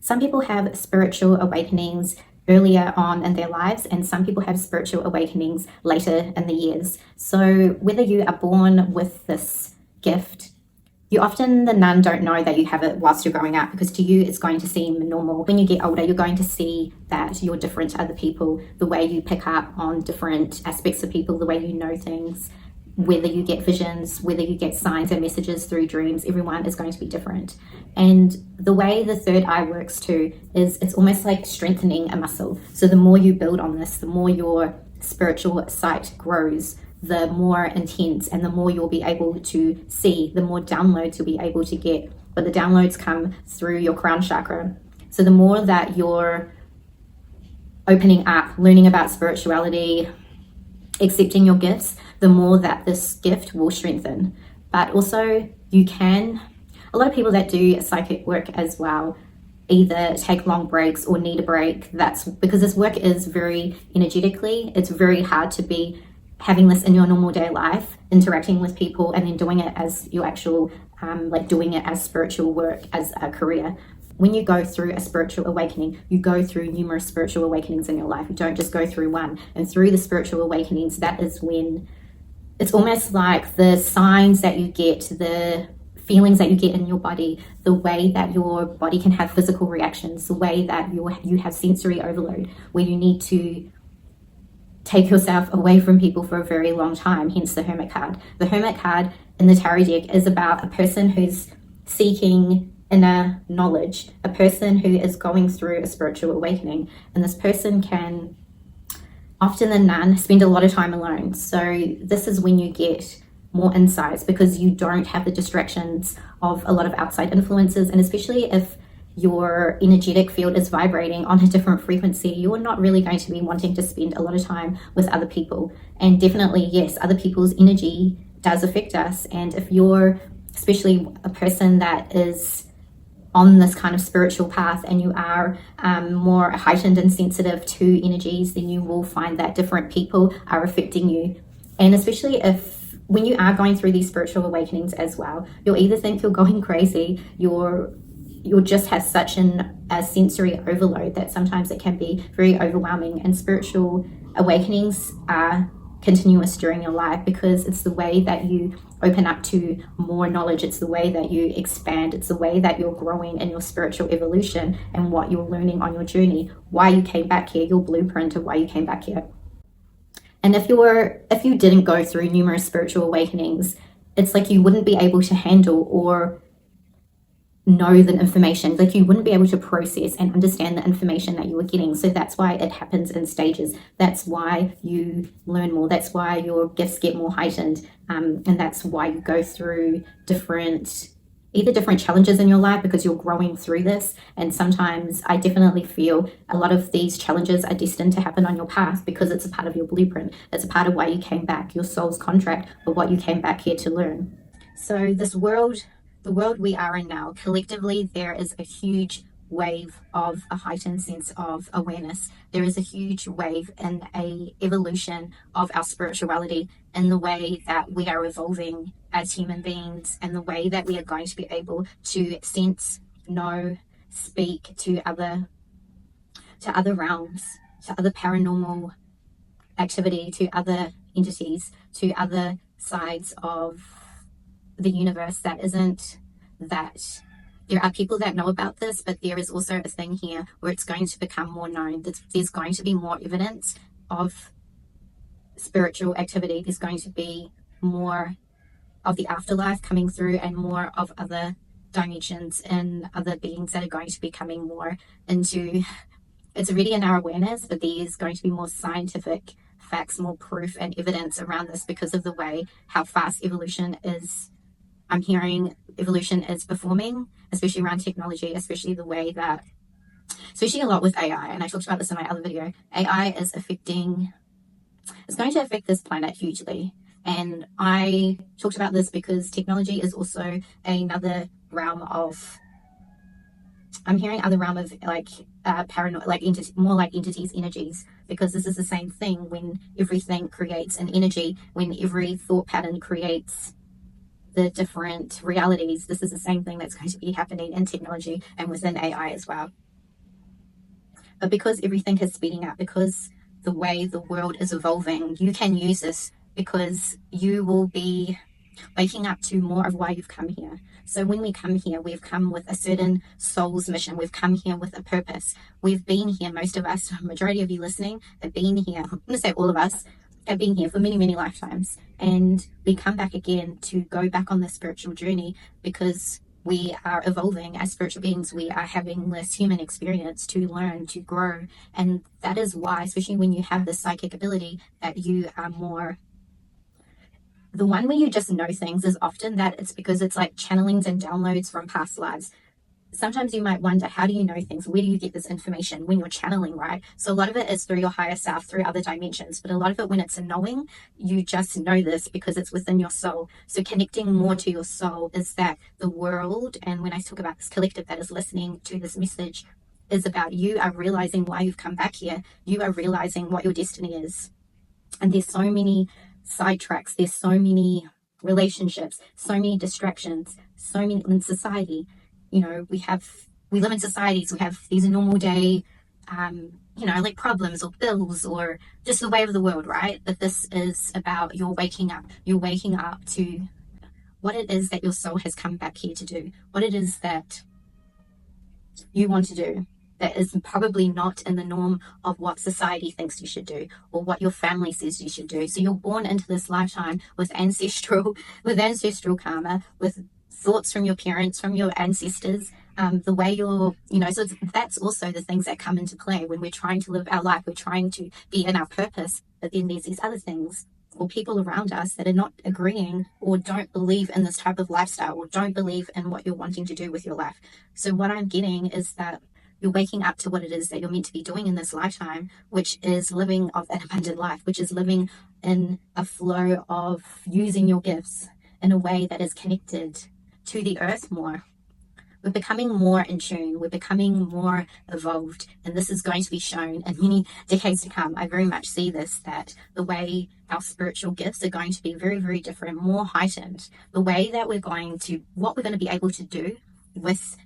Some people have spiritual awakenings earlier on in their lives, and some people have spiritual awakenings later in the years. So whether you are born with this gift, you often, the none, don't know that you have it whilst you're growing up, because to you it's going to seem normal. When you get older, you're going to see that you're different to other people, the way you pick up on different aspects of people, the way you know things, whether you get visions, whether you get signs and messages through dreams. Everyone is going to be different. And the way the third eye works too is it's almost like strengthening a muscle. So the more you build on this, the more your spiritual sight grows, the more intense, and the more you'll be able to see, the more downloads you'll be able to get. But the downloads come through your crown chakra. So the more that you're opening up, learning about spirituality, accepting your gifts, the more that this gift will strengthen. But also you can, a lot of people that do psychic work as well either take long breaks or need a break. That's because this work is very energetically, it's very hard to be having this in your normal day life, interacting with people, and then doing it as your actual, like doing it as spiritual work, as a career. When you go through a spiritual awakening, you go through numerous spiritual awakenings in your life. You don't just go through one. And through the spiritual awakenings, that is when it's almost like the signs that you get, the feelings that you get in your body, the way that your body can have physical reactions, the way that you have sensory overload, where you need to take yourself away from people for a very long time, hence the Hermit card. The Hermit card in the tarot deck is about a person who's seeking inner knowledge, a person who is going through a spiritual awakening, and this person can, often than none, spend a lot of time alone. So this is when you get more insights, because you don't have the distractions of a lot of outside influences, and especially if your energetic field is vibrating on a different frequency, you're not really going to be wanting to spend a lot of time with other people. And definitely, yes, other people's energy does affect us. And if you're especially a person that is on this kind of spiritual path, and you are more heightened and sensitive to energies, then you will find that different people are affecting you. And especially when you are going through these spiritual awakenings as well, you'll either think you're going crazy, you'll just have such a sensory overload that sometimes it can be very overwhelming. And spiritual awakenings are continuous during your life, because it's the way that you open up to more knowledge, it's the way that you expand, it's the way that you're growing in your spiritual evolution and what you're learning on your journey, why you came back here, your blueprint of why you came back here. And if you didn't go through numerous spiritual awakenings, it's like you wouldn't be able to handle or know the information, like you wouldn't be able to process and understand the information that you were getting. So that's why it happens in stages. That's why you learn more. That's why your gifts get more heightened, and that's why you go through different challenges in your life, because you're growing through this. And sometimes I definitely feel a lot of these challenges are destined to happen on your path, because it's a part of your blueprint. It's a part of why you came back, your soul's contract for what you came back here to learn. So this world, the world we are in now, collectively, there is a huge wave of a heightened sense of awareness. There is a huge wave and a evolution of our spirituality in the way that we are evolving as human beings, and the way that we are going to be able to sense, know, speak to other realms, to other paranormal activity, to other entities, to other sides of the universe that isn't that. There are people that know about this, but there is also a thing here where it's going to become more known. There's going to be more evidence of spiritual activity. There's going to be more of the afterlife coming through, and more of other dimensions and other beings that are going to be coming more into, it's already in our awareness, but there's going to be more scientific facts, more proof and evidence around this, because of the way how fast evolution is. I'm hearing evolution is performing, especially around technology, especially the way that, especially a lot with AI, and I talked about this in my other video. AI is it's going to affect this planet hugely. And I talked about this because technology is also another realm of, I'm hearing other realm of like paranoid, like more like entities, energies, because this is the same thing when everything creates an energy, when every thought pattern creates the different realities. This is the same thing that's going to be happening in technology and within AI as well. But because everything is speeding up, because the way the world is evolving, you can use this because you will be waking up to more of why you've come here. So when we come here, we've come with a certain soul's mission. We've come here with a purpose. We've been here, most of us, majority of you listening, have been here. I'm going to say all of us have been here for many, many lifetimes. And we come back again to go back on this spiritual journey because we are evolving as spiritual beings. We are having this human experience to learn, to grow. And that is why, especially when you have this psychic ability, that you are more... The one where you just know things is often that it's because it's like channelings and downloads from past lives. Sometimes you might wonder, how do you know things? Where do you get this information when you're channeling, right? So a lot of it is through your higher self, through other dimensions. But a lot of it, when it's a knowing, you just know this because it's within your soul. So connecting more to your soul is that the world, and when I talk about this collective that is listening to this message, is about you are realizing why you've come back here. You are realizing what your destiny is. And there's so many sidetracks, there's so many relationships, so many distractions, so many in society. You know, we live in societies, we have these normal day, like problems or bills or just the way of the world, right? But this is about you're waking up to what it is that your soul has come back here to do, what it is that you want to do, that is probably not in the norm of what society thinks you should do or what your family says you should do. So you're born into this lifetime with ancestral karma, with thoughts from your parents, from your ancestors, the way you're, so that's also the things that come into play when we're trying to live our life, we're trying to be in our purpose, but then there's these other things or people around us that are not agreeing or don't believe in this type of lifestyle or don't believe in what you're wanting to do with your life. So what I'm getting is that you're waking up to what it is that you're meant to be doing in this lifetime, which is living of an abundant life, which is living in a flow of using your gifts in a way that is connected to the earth more. We're becoming more in tune. We're becoming more evolved. And this is going to be shown in many decades to come. I very much see this, that the way our spiritual gifts are going to be very, very different, more heightened. The way that what we're going to be able to do with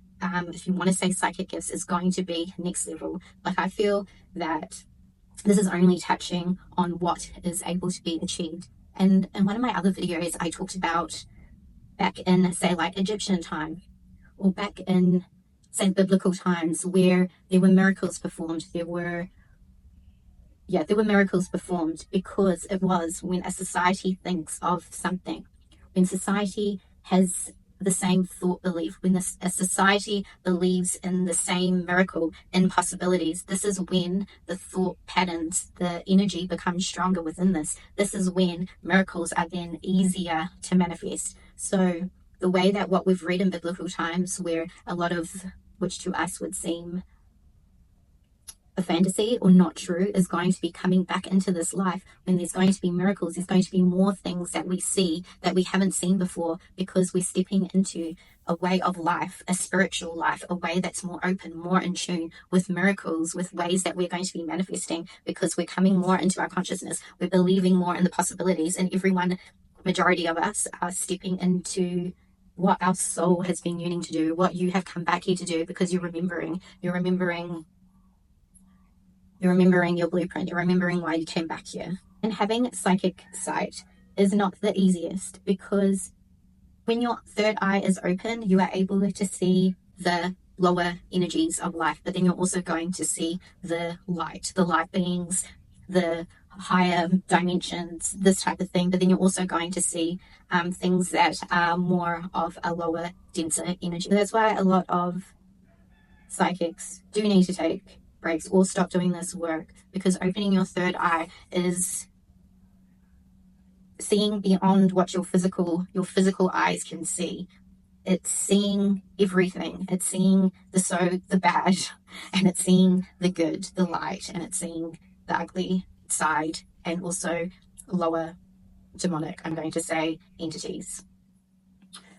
if you want to say psychic gifts, is going to be next level. Like, I feel that this is only touching on what is able to be achieved. And in one of my other videos, I talked about back in, say, like Egyptian time, or back in, say, biblical times, where there were miracles performed. There were miracles performed because it was when a society thinks of something, when society has the same thought belief, when a society believes in the same miracle, in possibilities, this is when the thought patterns, the energy becomes stronger within this. This is when miracles are then easier to manifest. So the way that what we've read in biblical times, where a lot of which to us would seem a fantasy or not true, is going to be coming back into this life, when there's going to be miracles, there's going to be more things that we see that we haven't seen before, because we're stepping into a way of life, a spiritual life, a way that's more open, more in tune with miracles, with ways that we're going to be manifesting, because we're coming more into our consciousness, we're believing more in the possibilities, and majority of us are stepping into what our soul has been yearning to do, what you have come back here to do, because you're remembering your blueprint, you're remembering why you came back here. And having psychic sight is not the easiest, because when your third eye is open, you are able to see the lower energies of life, but then you're also going to see the light beings, the higher dimensions, this type of thing. But then you're also going to see things that are more of a lower, denser energy. That's why a lot of psychics do need to take breaks or stop doing this work, because opening your third eye is seeing beyond what your physical eyes can see. It's seeing everything. It's seeing the bad, and it's seeing the good, the light, and it's seeing the ugly side, and also lower demonic, I'm going to say, entities.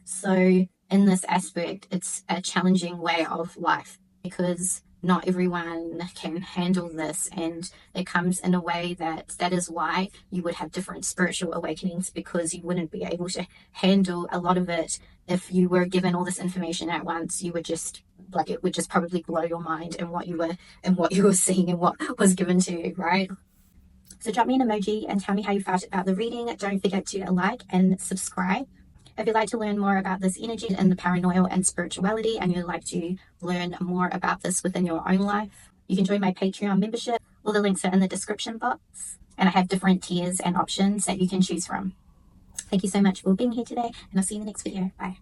So in this aspect, it's a challenging way of life, because not everyone can handle this, and it comes in a way that is why you would have different spiritual awakenings, because you wouldn't be able to handle a lot of it if you were given all this information at once. You would just like it would just probably blow your mind in what you were seeing and what was given to you, right? So drop me an emoji and tell me how you felt about the reading. Don't forget to like and subscribe. If you'd like to learn more about this energy and the paranoia and spirituality, and you'd like to learn more about this within your own life, you can join my Patreon membership. All the links are in the description box, and I have different tiers and options that you can choose from. Thank you so much for being here today, and I'll see you in the next video. Bye.